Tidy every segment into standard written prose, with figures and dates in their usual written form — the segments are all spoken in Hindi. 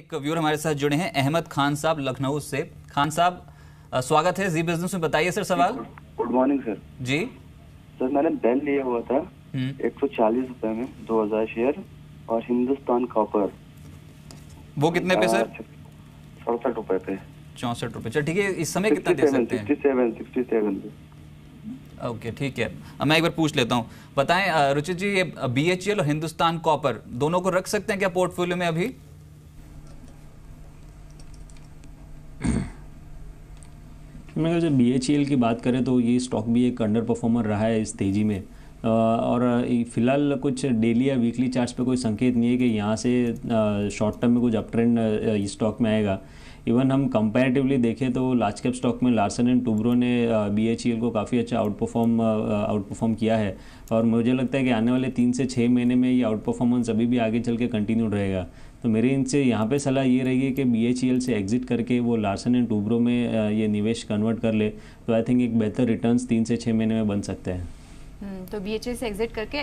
एक व्यूअर हमारे साथ जुड़े हैं, अहमद खान साहब लखनऊ से। खान साहब, स्वागत है जी बिजनेस में। बताइए सर सवाल। Good morning sir. जी सर, मैंने बेल लिया हुआ था 140 रुपए में 2000 शेयर, और हिंदुस्तान कॉपर वो कितने पे सर? 67 रुपए पे। 64 रुपए। चल ठीक है, इस समय कितना दे सकते हैं? 67 पे। ओके ठीक है, अब मैं एक बार पूछ लेता हूँ। बताएं रुचित जी, ये BHEL और हिंदुस्तान कॉपर दोनों को रख सकते हैं क्या पोर्टफोलियो में अभी? मैं जब BHEL की बात करें तो ये स्टॉक भी एक अंडर परफॉर्मर रहा है इस तेज़ी में, और फिलहाल कुछ डेली या वीकली चार्ट्स पे कोई संकेत नहीं है कि यहाँ से शॉर्ट टर्म में कुछ अप ट्रेंड इस स्टॉक में आएगा। इवन हम कंपैरेटिवली देखें तो लार्ज कैप स्टॉक में लार्सन एंड टूब्रो ने BHEL को काफ़ी अच्छा आउट परफॉर्म किया है, और मुझे लगता है कि आने वाले 3 से 6 महीने में ये आउट परफॉर्मेंस अभी भी आगे चल के कंटिन्यू रहेगा। तो मेरी इनसे यहाँ पे सलाह ये रहेगी कि BHEL से एग्जिट करके वो लार्सन एंड टूब्रो में ये निवेश कन्वर्ट कर ले, तो आई थिंक एक बेहतर रिटर्न्स 3 से 6 महीने में बन सकते हैं। तो BHEL से एग्जिट करके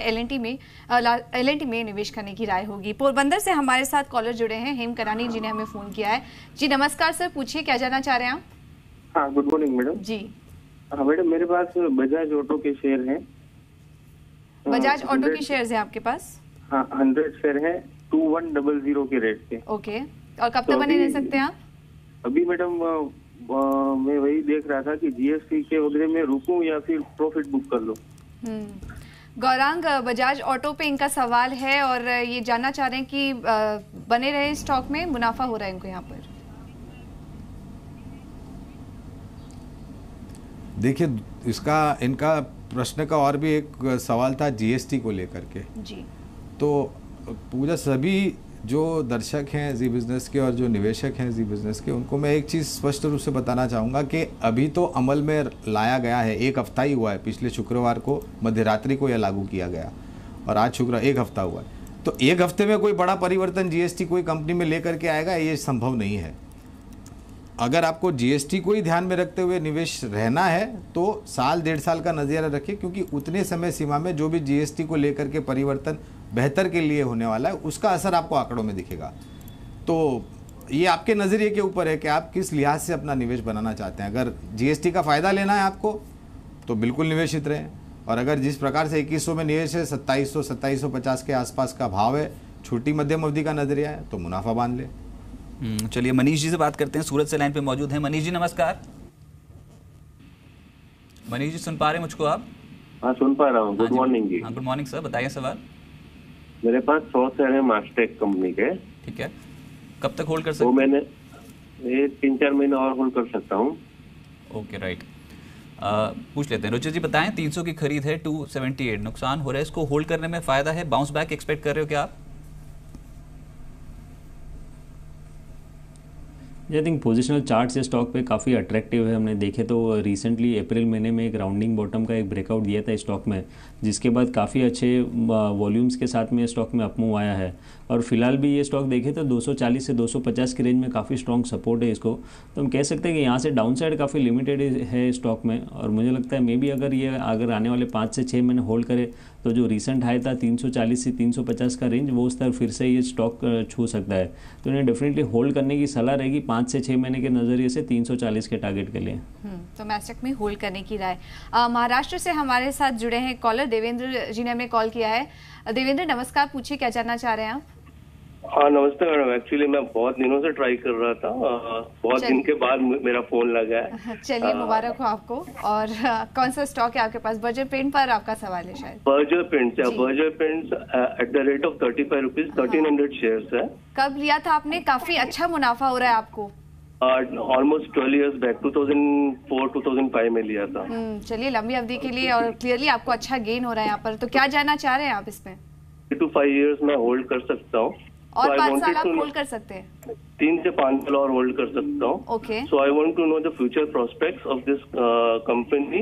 LNT में निवेश करने की राय होगी। पोरबंदर से हमारे साथ कॉलर जुड़े हैं, हेम करानी जी ने हमें फोन किया है। जी नमस्कार सर, पूछिए क्या जानना चाह रहे हैं आप? हाँ, गुड मॉर्निंग मैडम जी। हाँ मैडम, मेरे पास बजाज ऑटो के शेयर हैं। बजाज ऑटो के शेयर्स हैं आपके पास? हाँ, 100 शेयर हैं 2100 के रेट पे। ओके, और कब तक बने रह सकते हैं आप? अभी मैडम मैं वही देख रहा था कि GST के वगैरह में रुकूं या फिर प्रॉफिट बुक कर लो। गौरांग बजाज ऑटो पे इनका सवाल है, और ये जानना चाह रहे हैं कि बने रहे स्टॉक में, मुनाफा हो रहा है इनको यहाँ पर। देखिए, इनका प्रश्न का और भी एक सवाल था GST को लेकर के जी। तो पूजा सभी जो दर्शक हैं जी बिज़नेस के और जो निवेशक हैं जी बिज़नेस के, उनको मैं एक चीज़ स्पष्ट रूप से बताना चाहूँगा कि अभी तो अमल में लाया गया है, 1 हफ्ता ही हुआ है। पिछले शुक्रवार को मध्यरात्रि को यह लागू किया गया, और आज शुक्रवार 1 हफ्ता हुआ है। तो 1 हफ्ते में कोई बड़ा परिवर्तन GST कोई कंपनी में लेकर के आएगा, ये संभव नहीं है। अगर आपको GST को ही ध्यान में रखते हुए निवेश रहना है तो साल 1.5 साल का नज़रिया रखें, क्योंकि उतने समय सीमा में जो भी GST को लेकर के परिवर्तन बेहतर के लिए होने वाला है, उसका असर आपको आंकड़ों में दिखेगा। तो ये आपके नज़रिए के ऊपर है कि आप किस लिहाज से अपना निवेश बनाना चाहते हैं। अगर GST का फ़ायदा लेना है आपको तो बिल्कुल निवेशित रहें, और अगर जिस प्रकार से 2100 में निवेश है, 2750 के आसपास का भाव है, छोटी मध्यम अवधि का नज़रिया है, तो मुनाफा बांध ले। चलिए मनीष जी से बात करते हैं, सूरत से लाइन पे मौजूद हैं। मनीष जी नमस्कार। मनीष जी सुन पा रहे हैं मुझको आप? हाँ, सुन पा रहा हूँ। गुड मॉर्निंग जी। हाँ, गुड मॉर्निंग सर, बताइए सवाल। मेरे पास 100 शेयर है मास्टेक कंपनी के। ठीक है, कब तक होल्ड कर सकते? वो मैंने 3-4 महीने और होल्ड कर सकता हूँ। ओके राइट, पूछ लेते हैं। रुचित जी बताएं, 300 की खरीद है, 278 नुकसान हो रहा है, इसको होल्ड करने में फायदा है? बाउंस बैक एक्सपेक्ट कर रहे हो क्या आप? आई थिंक पोजिशनल चार्ट्स इस स्टॉक पे काफ़ी अट्रैक्टिव है। हमने देखे तो रिसेंटली अप्रैल महीने में एक राउंडिंग बॉटम का एक ब्रेकआउट दिया था इस स्टॉक में, जिसके बाद काफ़ी अच्छे वॉल्यूम्स के साथ में स्टॉक में अपमूव आया है, और फिलहाल भी ये स्टॉक देखें तो 240 से 250 की रेंज में काफ़ी स्ट्रॉन्ग सपोर्ट है इसको। तो हम कह सकते हैं कि यहाँ से डाउन साइड काफ़ी लिमिटेड है स्टॉक में, और मुझे लगता है मे बी अगर आने वाले 5 से 6 महीने होल्ड करे तो जो रिसेंट हाई था 340 से 350 का रेंज, वो स्तर फिर से ये स्टॉक छू सकता है। तो इन्हें डेफिनेटली होल्ड करने की सलाह रहेगी 5 से 6 महीने के नज़रिए से 340 के टारगेट के लिए। तो मैस्टेक में होल्ड करने की राय। महाराष्ट्र से हमारे साथ जुड़े हैं कॉलर देवेंद्र जी ने हमें कॉल किया है। देवेंद्र नमस्कार, पूछिए क्या जानना चाह रहे हैं आप? हाँ नमस्ते मैडम, एक्चुअली मैं बहुत दिनों से ट्राई कर रहा था, बहुत दिन के बाद मेरा फोन लगा है। चलिए मुबारक हो आपको। और कौन सा स्टॉक है आपके पास? बर्जर पेंट पर आपका सवाल है शायद। Berger paints at the rate of 35 rupees 1300 shares है। कब लिया था आपने? काफी अच्छा मुनाफा हो रहा है आपको। ऑलमोस्ट 12 years बैक, 2004-2005 में लिया था। चलिए लंबी अवधि के लिए, और क्लियरली आपको अच्छा गेन हो रहा है यहाँ पर। तो क्या जानना चाह रहे हैं आप इसमें? 3 to 5 years में होल्ड कर सकता हूँ, और 5 साल आप होल्ड कर सकते हैं? 3 से 5 साल और होल्ड कर सकता हूँ। Okay, so I want to know the future prospects of this company.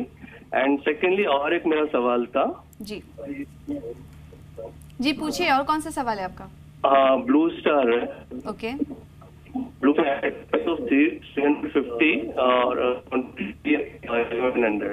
And secondly और एक मेरा सवाल था। जी जी पूछिए, और कौन सा सवाल है आपका? ब्लू स्टार है। ओके, ब्लू स्टार 350 और 1100।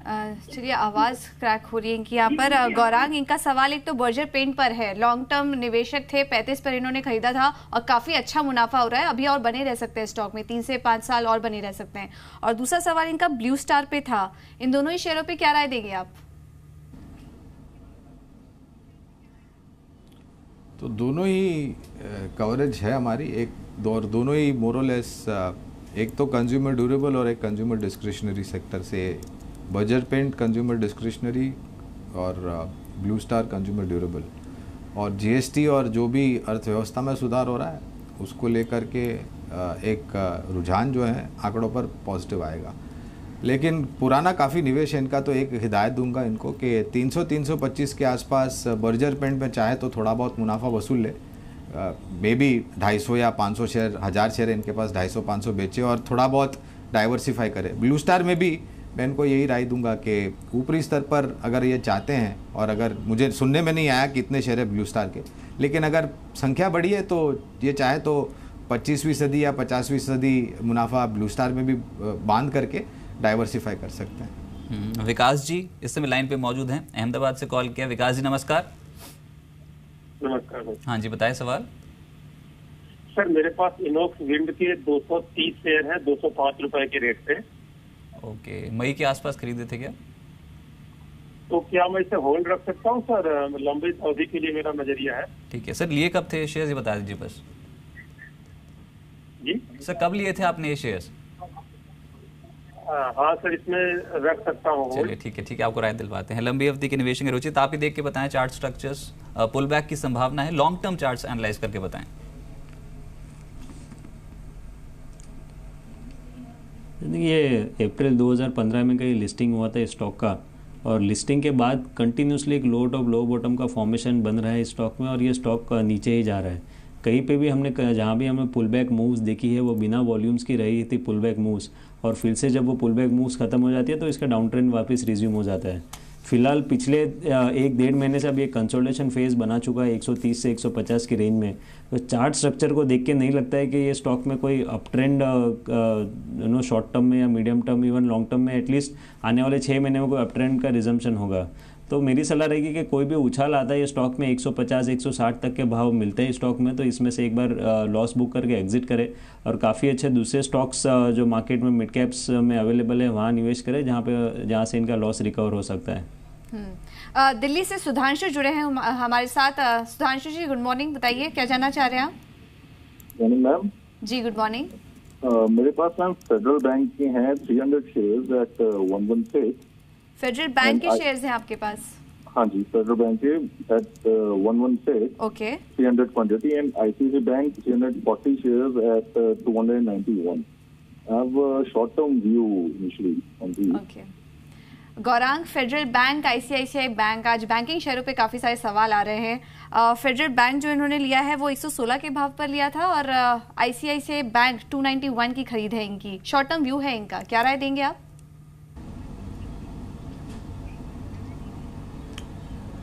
चलिए आवाज़ क्रैक हो रही है इनकी यहाँ पर। गौरांग, इनका सवाल एक तो बर्जर पेंट पर है। लॉन्ग टर्म निवेशक थे, 35 पर इन्होंने खरीदा था और काफ़ी अच्छा मुनाफा हो रहा है, अभी और बने रह सकते हैं स्टॉक में, 3 से 5 साल और बने रह सकते हैं। और दूसरा सवाल इनका ब्लू स्टार पे था। इन दोनों ही शेयरों पे क्या राय देंगे आप? तो दोनों ही कवरेज है हमारी, दोनों ही मोरलेस, एक तो कंज्यूमर ड्यूरेबल और एक कंज्यूमर डिस्क्रिशनरी सेक्टर से। बर्जर पेंट कंज्यूमर डिस्क्रिशनरी और ब्लू स्टार कंज्यूमर ड्यूरेबल। और जीएसटी और जो भी अर्थव्यवस्था में सुधार हो रहा है उसको लेकर के एक रुझान जो है आंकड़ों पर पॉजिटिव आएगा। लेकिन पुराना काफ़ी निवेश है इनका, तो एक हिदायत दूंगा इनको कि 300-325 के आसपास बर्जर पेंट में चाहे तो थोड़ा बहुत मुनाफा वसूल ले। मे बी 250 या 500 शेयर, 1000 शेयर इनके पास 250-500 बेचे और थोड़ा बहुत डाइवर्सिफाई करे। ब्लू स्टार में भी मैं इनको यही राय दूंगा कि ऊपरी स्तर पर अगर ये चाहते हैं, और अगर मुझे सुनने में नहीं आया कितने शेयर है ब्लू स्टार के, लेकिन अगर संख्या बढ़ी है तो ये चाहे तो 25% या 50% मुनाफा ब्लू स्टार में भी बांध करके डाइवर्सिफाई कर सकते हैं। विकास जी इस समय लाइन पे मौजूद हैं, अहमदाबाद से कॉल किया। विकास जी नमस्कार। नमस्कार। हाँ जी, बताएं सवाल। सर मेरे पास इनॉक्स विंड के 230 शेयर है 205 रुपए के रेट पे। ओके, मई के आसपास खरीदे थे क्या? तो क्या मैं इसे होल्ड रख सकता हूँ सर? लंबी अवधि के लिए मेरा नजरिया है। ठीक है सर, लिए कब थे शेयर्स ये बता दीजिए बस। जी सर कब लिए थे आपने ये शेयर्स? हाँ सर, इसमें रख सकता हूँ। चलिए ठीक है, आपको राय दिलवाते हैं। लंबी अवधि के निवेश में रुचित आप ही देख के बताएं, चार्ट स्ट्रक्चर्स, पुल बैक की संभावना है, लॉन्ग टर्म चार्ट्स एनालाइज करके बताएं। ये अप्रैल 2015 में कहीं लिस्टिंग हुआ था इस स्टॉक का, और लिस्टिंग के बाद कंटिन्यूसली एक लो टॉप लो बॉटम का फॉर्मेशन बन रहा है इस स्टॉक में, और ये स्टॉक नीचे ही जा रहा है। कहीं पे भी हमने जहाँ भी हमें पुल बैक मूव्स देखी है वो बिना वॉल्यूम्स की रही थी पुल बैक मूव्स, और फिर से जब वो पुल बैक मूव्स खत्म हो जाती है तो इसका डाउन ट्रेंड वापस रिज्यूम हो जाता है। फिलहाल पिछले 1-1.5 महीने से अब ये कंसोलिडेशन फेज बना चुका है 130 से 150 की रेंज में। तो चार्ट स्ट्रक्चर को देख के नहीं लगता है कि ये स्टॉक में कोई अप ट्रेंड शॉर्ट टर्म में या medium term even long term में एटलीस्ट आने वाले 6 महीने में कोई अप ट्रेंड का रिजम्पशन होगा। तो मेरी सलाह रहेगी कि कोई भी उछाल आता है ये स्टॉक में 150-160 तक के भाव मिलते हैं स्टॉक में, तो इसमें से एक बार लॉस बुक करके एग्जिट करें, और काफ़ी अच्छे दूसरे स्टॉक्स जो मार्केट में मिड कैप्स में अवेलेबल है वहाँ निवेश करें जहाँ से इनका लॉस रिकवर हो सकता है। दिल्ली से सुधांशु जुड़े हैं हमारे साथ। सुधांशु जी गुड मॉर्निंग, बताइए क्या जानना चाह रहे हैं आप? Ma'am ji good morning. मेरे पास मैम फेडरल बैंक के हैं 300 शेयर्स एट 116। फेडरल बैंक के शेयर्स हैं आपके पास? हाँ जी, फेडरल बैंक के at 116। Okay. 300 quantity and ICICI bank 340 shares at 291। I have a short-term view initially on these. Okay. Gaurang, federal bank, ICICI bank, आज बैंकिंग शेयरों पे काफ़ी सारे सवाल आ रहे हैं। फेडरल बैंक जो इन्होंने लिया है वो 116 के भाव पर लिया था, और आईसीआईसीआई बैंक 291 की खरीद है इनकी। शॉर्ट टर्म व्यू है इनका, क्या राय देंगे आप?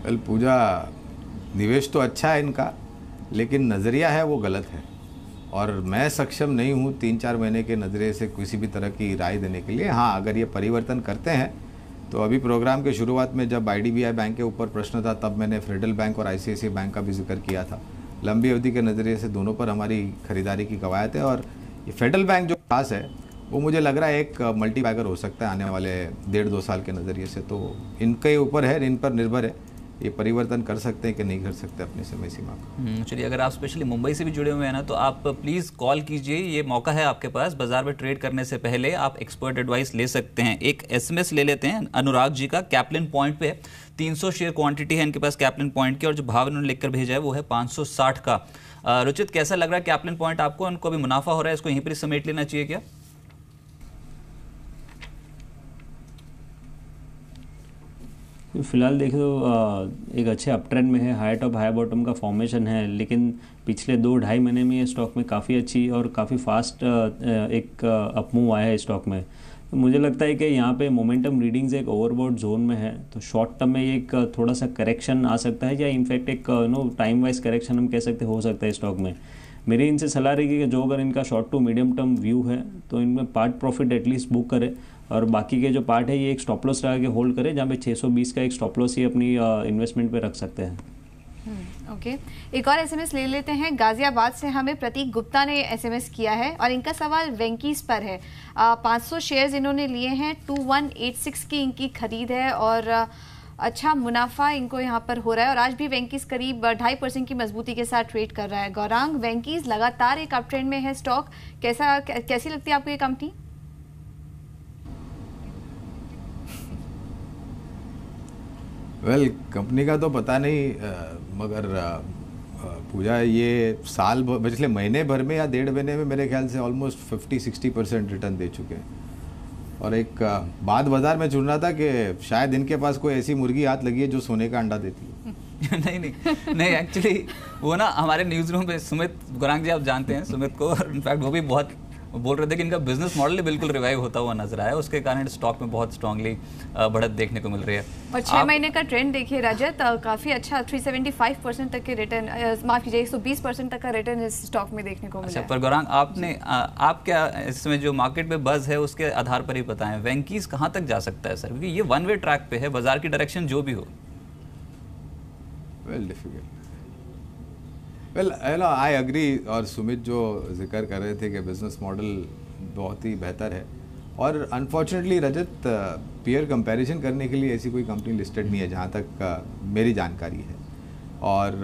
वेल पूजा, निवेश तो अच्छा है इनका, लेकिन नज़रिया है वो गलत है, और मैं सक्षम नहीं हूँ 3-4 महीने के नज़रिए से किसी भी तरह की राय देने के लिए। हाँ, अगर ये परिवर्तन करते हैं तो अभी प्रोग्राम के शुरुआत में जब आईडीबीआई बैंक के ऊपर प्रश्न था तब मैंने फेडरल बैंक और आईसीआईसीआई बैंक का भी जिक्र किया था। लंबी अवधि के नज़रिए से दोनों पर हमारी खरीदारी की कवायद है, और ये फेडरल बैंक जो खास है वो मुझे लग रहा है एक मल्टीबैगर हो सकता है आने वाले 1.5-2 साल के नज़रिए से। तो इनके ऊपर है, इन पर निर्भर है ये परिवर्तन कर सकते हैं कि नहीं कर सकते अपनी समय सीमा का। चलिए, अगर आप स्पेशली मुंबई से भी जुड़े हुए हैं ना तो आप प्लीज़ कॉल कीजिए, ये मौका है आपके पास। बाजार में ट्रेड करने से पहले आप एक्सपर्ट एडवाइस ले सकते हैं। एक एसएमएस ले लेते हैं अनुराग जी का, कैप्लिन पॉइंट पे 300 शेयर क्वांटिटी है इनके पास कैप्लिन पॉइंट की, और जो भाव इन्होंने लिखकर भेजा है वो है 560 का। रुचित, कैसा लग रहा है कैप्लिन पॉइंट आपको? उनको भी मुनाफा हो रहा है, इसको यहीं पर समेट लेना चाहिए क्या? फिलहाल देखें तो एक अच्छे अप ट्रेंड में है, हाई टॉप हाई बॉटम का फॉर्मेशन है, लेकिन पिछले 2-2.5 महीने में ये स्टॉक में काफ़ी अच्छी और काफ़ी फास्ट एक अपमूव आया है स्टॉक में। तो मुझे लगता है कि यहाँ पे मोमेंटम रीडिंग्स एक ओवरबॉट जोन में है, तो शॉर्ट टर्म में एक थोड़ा सा करेक्शन आ सकता है, या इनफैक्ट एक टाइम वाइज करेक्शन हम कह सकते हो सकता है स्टॉक में। मेरी इनसे सलाह रहेगी कि जो अगर इनका short to medium term view है तो इनमें पार्ट प्रॉफिट एटलीस्ट बुक करे, और बाकी के जो पार्ट है ये एक स्टॉप लॉस लगा के होल्ड करें, जहाँ पे 620 का एक स्टॉप लॉस ये अपनी इन्वेस्टमेंट पे रख सकते हैं। ओके, एक और एसएमएस ले लेते हैं। गाजियाबाद से हमें प्रतीक गुप्ता ने एसएमएस किया है और इनका सवाल वेंकीज पर है। 500 शेयर्स इन्होंने लिए हैं, 2186 की इनकी खरीद है और अच्छा मुनाफा इनको यहाँ पर हो रहा है और आज भी वेंकीज करीब 2.5% की मजबूती के साथ ट्रेड कर रहा है। गौरांग, वेंकीज लगातार एक अप ट्रेंड में है स्टॉक, कैसी लगती है आपको ये कंपनी? वेल, कंपनी का तो पता नहीं, मगर पूजा ये पिछले महीने भर में या 1.5 महीने में मेरे ख्याल से ऑलमोस्ट 50-60% रिटर्न दे चुके हैं। और एक बात बाजार में चुन रहा था कि शायद इनके पास कोई ऐसी मुर्गी हाथ लगी है जो सोने का अंडा देती है। नहीं एक्चुअली वो ना हमारे न्यूज़ रूम पे सुमित गौरांग जी, आप जानते हैं सुमित को, इनफैक्ट वो भी बहुत बोल रहे थे कि इनका बिजनेस मॉडल बिल्कुल रिवाइव होता हुआ नजर आया, उसके कारण स्टॉक में बहुत स्ट्रांगली बढ़त देखने को मिल रही है। और 6 महीने का ट्रेंड देखिए रजत, काफी अच्छा 375% तक के रिटर्न, माफ कीजिए 120% तक का रिटर्न इस स्टॉक में देखने को मिला है। पर गौरांग, आप क्या इसमें जो मार्केट में बज है उसके आधार पर ही बताएं, वेंकीज कहाँ तक जा सकता है सर, क्योंकि ये वन वे ट्रैक पे है, बाजार की डायरेक्शन जो भी हो। Well difficult, well I agree. और सुमित जो जिक्र कर रहे थे कि बिजनेस मॉडल बहुत ही बेहतर है और अनफॉर्चुनेटली रजत, पीयर कंपैरिजन करने के लिए ऐसी कोई कंपनी लिस्टेड नहीं है जहाँ तक मेरी जानकारी है। और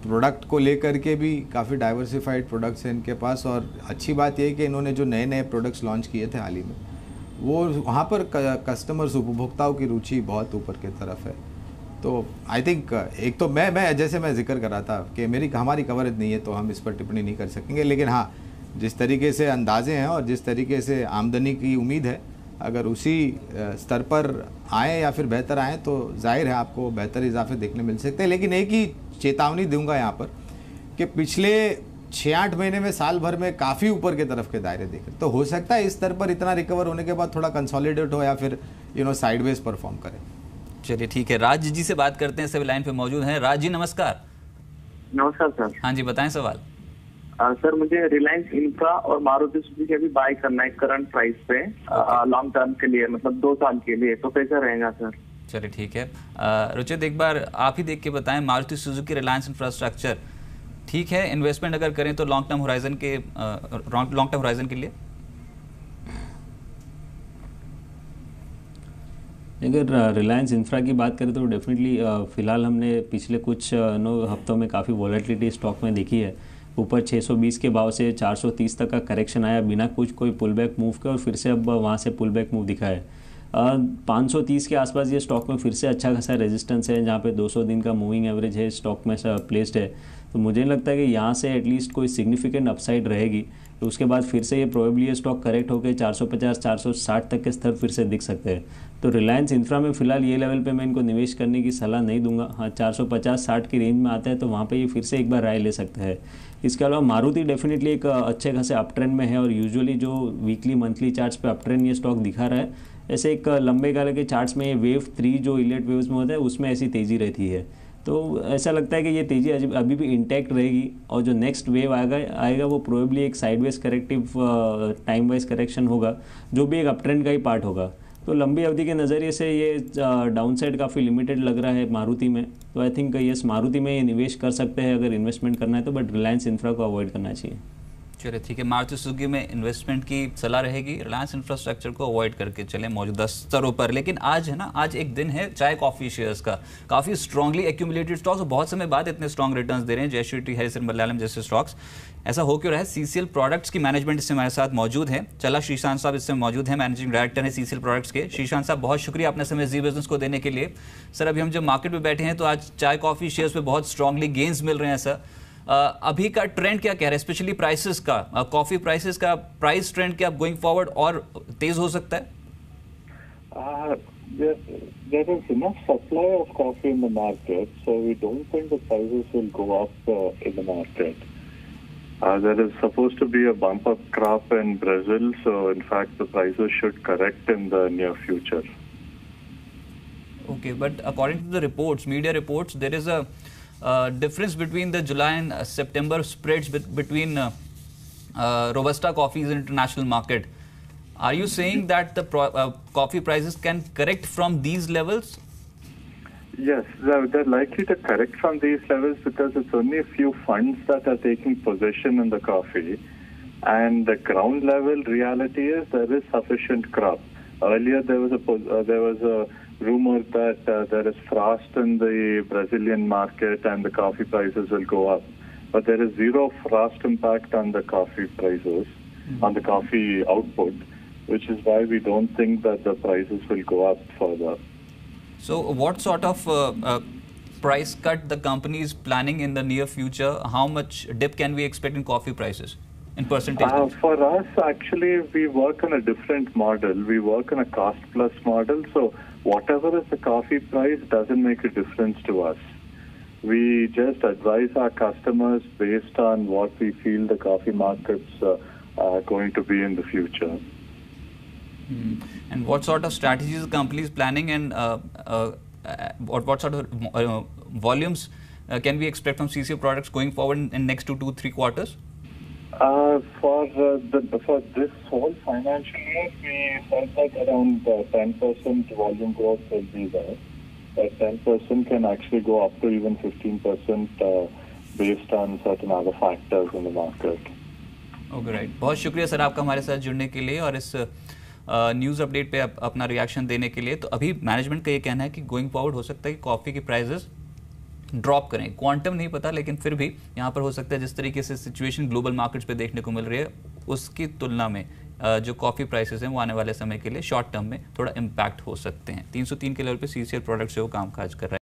प्रोडक्ट को लेकर के भी काफ़ी डाइवर्सिफाइड प्रोडक्ट्स हैं इनके पास। और अच्छी बात यह है कि इन्होंने जो नए नए प्रोडक्ट्स लॉन्च किए थे हाल ही में, वो वहाँ पर कस्टमर्स, उपभोक्ताओं की रुचि बहुत ऊपर की तरफ है। तो आई थिंक एक तो मैं जैसे मैं जिक्र कर रहा था कि हमारी कवरेज नहीं है तो हम इस पर टिप्पणी नहीं कर सकेंगे, लेकिन हाँ, जिस तरीके से अंदाजे हैं और जिस तरीके से आमदनी की उम्मीद है, अगर उसी स्तर पर आए या फिर बेहतर आए तो जाहिर है आपको बेहतर इजाफे देखने मिल सकते हैं। लेकिन एक ही चेतावनी दूंगा यहाँ पर कि पिछले 6-8 महीने में, साल भर में काफ़ी ऊपर के तरफ के दायरे देखें तो हो सकता है इस स्तर पर इतना रिकवर होने के बाद थोड़ा कंसोलिडेट हो या फिर साइडवेज परफॉर्म करें। चलिए ठीक है, राज जी से बात करते हैं, सभी लाइन पे मौजूद हैं। राज जी नमस्कार। नमस्कार सर। हाँ जी, बताएं सवाल। सर मुझे रिलायंस इंफ्रा और मारुति सुजुकी भी बाय करना है करंट प्राइस पे, लॉन्ग टर्म के लिए, मतलब 2 साल के लिए, तो कैसा रहेगा सर? चलिए ठीक है, रुचित एक बार आप ही देख के बताएं, मारुति सुजुकी, रिलायंस इंफ्रास्ट्रक्चर ठीक है इन्वेस्टमेंट अगर करें तो लॉन्ग टर्म होराइजन के लिए? अगर रिलायंस इंफ्रा की बात करें तो डेफिनेटली फ़िलहाल हमने पिछले कुछ हफ्तों में काफ़ी वॉलेटिलिटी स्टॉक में देखी है। ऊपर 620 के भाव से 430 तक का करेक्शन आया बिना कोई पुल बैक मूव के, और फिर से अब वहाँ से पुल बैक मूव दिखा है। 530 के आसपास ये स्टॉक में फिर से अच्छा खासा रेजिस्टेंस है, जहाँ पे 200 दिन का मूविंग एवरेज है स्टॉक में प्लेस्ड है। तो मुझे नहीं लगता कि यहाँ से एटलीस्ट कोई सिग्निफिकेंट अपसाइड रहेगी। तो उसके बाद फिर से ये प्रोबेबली ये स्टॉक करेक्ट होकर 450-460 तक के स्तर फिर से दिख सकते हैं। तो रिलायंस इंफ्रा में फिलहाल ये लेवल पे मैं इनको निवेश करने की सलाह नहीं दूंगा। हाँ, 450-60 की रेंज में आता है तो वहाँ पे ये फिर से एक बार राय ले सकते हैं। इसके अलावा मारुति डेफिनेटली एक अच्छे खासे अप ट्रेंड में है और यूजुअली जो वीकली मंथली चार्ट्स पे अप ट्रेंड ये स्टॉक दिखा रहा है, ऐसे एक लंबे गाले के चार्ट्स में वेव 3 जो इलेट वेव्स में होता है उसमें ऐसी तेज़ी रहती है। तो ऐसा लगता है कि ये तेज़ी अभी भी इंटैक्ट रहेगी और जो नेक्स्ट वेव आएगा वो प्रोबेबली एक sideways corrective time wise correction होगा, जो भी एक अप ट्रेंड का ही पार्ट होगा। तो लंबी अवधि के नज़रिए से ये डाउनसाइड काफ़ी लिमिटेड लग रहा है मारुति में। तो आई थिंक यस, मारुति में ये निवेश कर सकते हैं अगर इन्वेस्टमेंट करना है तो, बट रिलायंस इंफ्रा को अवॉइड करना चाहिए। चलिए ठीक है, मारुति सुजुकी में इन्वेस्टमेंट की सलाह रहेगी, रिलायंस इंफ्रास्ट्रक्चर को अवॉइड करके चलें मौजूदा स्तरों पर। लेकिन आज है ना, आज एक दिन है चाय कॉफी शेयर्स का, काफ़ी स्ट्रांगली एक्यूमुलेटेड स्टॉक्स, बहुत समय बाद इतने स्ट्रॉन्ग रिटर्न्स दे रहे हैं, जयश्री हैरिसन मलयालम जैसे स्टॉक्स। ऐसा हो क्यों रहा है? सीसीएल प्रोडक्ट्स की मैनेजमेंट इससे हमारे साथ मौजूद है। चला श्रीशांत साहब इससे मौजूद हैं, मैनेजिंग डायरेक्टर हैं सीसीएल प्रोडक्ट्स के। श्रीशांत साहब बहुत शुक्रिया अपने समय जी बिजनेस को देने के लिए। सर अभी हम जब मार्केट में बैठे हैं तो आज चाय कॉफी शेयर्स पे बहुत स्ट्रांगली गेंस मिल रहे हैं सर। अभी का ट्रेंड क्या कह रहा है, स्पेशली प्राइसेस का, कॉफी प्राइसेस का प्राइस ट्रेंड क्या गोइंग फॉरवर्ड और तेज हो सकता है? There is enough supply of coffee in the market, so we don't think the prices will go up in the market. There is supposed to be a bump up crop in Brazil, so in fact the prices should correct in the near future. Okay, but according to the reports, media reports, there is a difference between the July and September spreads between Robusta coffees in international market. Are you saying that the coffee prices can correct from these levels? Yes, they're likely to correct from these levels because it's only a few funds that are taking possession in the coffee. And the ground level reality is there is sufficient crop. Earlier there was a rumor that there is frost in the Brazilian market and the coffee prices will go up. But there is zero frost impact on the coffee prices, on the coffee output, which is why we don't think that the prices will go up further. So what sort of price cut the company is planning in the near future? How much dip can we expect in coffee prices in percentage? For us, actually, we work on a different model. We work on a cost-plus model. So whatever is the coffee price doesn't make a difference to us. We just advise our customers based on what we feel the coffee markets are going to be in the future. And what sort of strategies the company is planning, and what sort of volumes can we expect from CCL products going forward in next 2 to 3 quarters? For this whole financial year, we said that around 10% volume growth will be there. That 10% can actually go up to even 15% based on certain other factors in the market. Okay, right. बहुत शुक्रिया सर आपका हमारे साथ जुड़ने के लिए और इस न्यूज़ अपडेट पे अपना रिएक्शन देने के लिए। तो अभी मैनेजमेंट का ये कहना है कि गोइंग फॉरवर्ड हो सकता है कि कॉफ़ी की प्राइसेस ड्रॉप करें, क्वांटम नहीं पता, लेकिन फिर भी यहाँ पर हो सकता है जिस तरीके से सिचुएशन ग्लोबल मार्केट्स पे देखने को मिल रही है उसकी तुलना में जो कॉफ़ी प्राइसेस हैं वो आने वाले समय के लिए शॉर्ट टर्म में थोड़ा इम्पैक्ट हो सकते हैं। 303 के लेवल पे CCL प्रोडक्ट्स जो काम काज कर रहा है।